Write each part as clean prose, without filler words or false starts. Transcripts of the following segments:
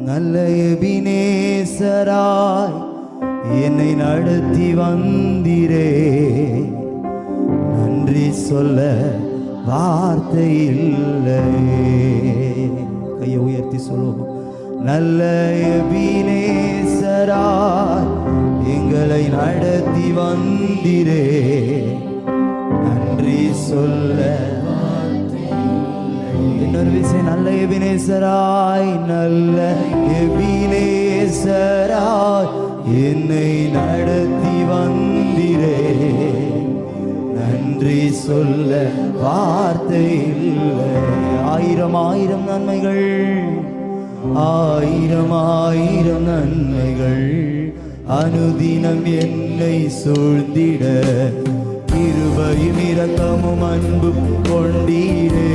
நல்ல எபினேசராய் என்னை நடத்தி வந்தீரே. நன்றி சொல்ல வார்த்தை இல்லை. கையை உயர்த்தி சொல்லுவோம். நல்ல எபினேசராய் எங்களை நடத்தி வந்தீரே. நன்றி சொல்ல இன்னொரு விஷயம். நல்ல எபினேசராய், நல்ல எபினேசராய் என்னை நடத்தி வந்தீரே. நன்றி சொல்ல வார்த்தை இல்லை. ஆயிரம் ஆயிரம் நன்மைகள், ஆயிரம் ஆயிரம் நன்மைகள் அனுதினம் என்னை சூழ்ந்திட, கிருபையும் இரக்கமும் அன்பும் கொண்டீரே.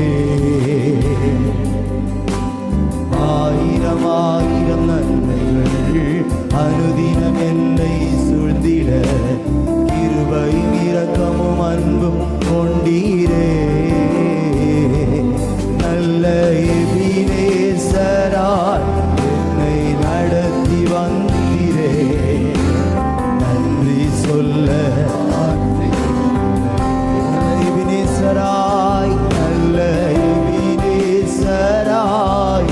ஆயிரம் ஆயிரம் நன்மைகள் அனுதினம் என்னை சூழ்ந்திட, கிருபையும் இரக்கமும் அன்பும் கொண்டீரே. நல்ல எபினேசராய் என்னை நடத்தி வந்தீரே. நன்றி சொல்ல எபினேசராய், நல்ல எபினேசராய்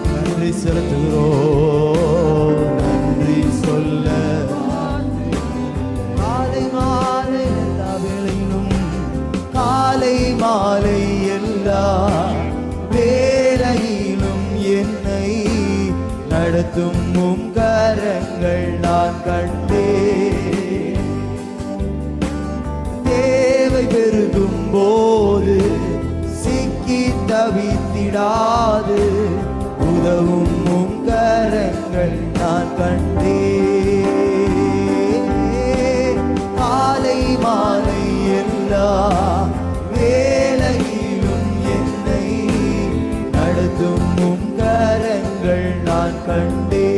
நன்றி செலுத்துகிறோம். நன்றி சொல்ல காலை மாலை எல்லா வேளையிலும், காலை மாலை எல்லா வேளையிலும் என்னை நடத்தும் உம் கரங்கள் நான் கண்டேன். தேவை பெருகும் போது சிக்கி தவித்திடாது உதவும் உம் கரங்கள் நான் கண்டேன். காலை மாலை எல்லா வேளையிலும் என்னை நடத்தும் உம் கரங்கள் நான் கண்டேன்.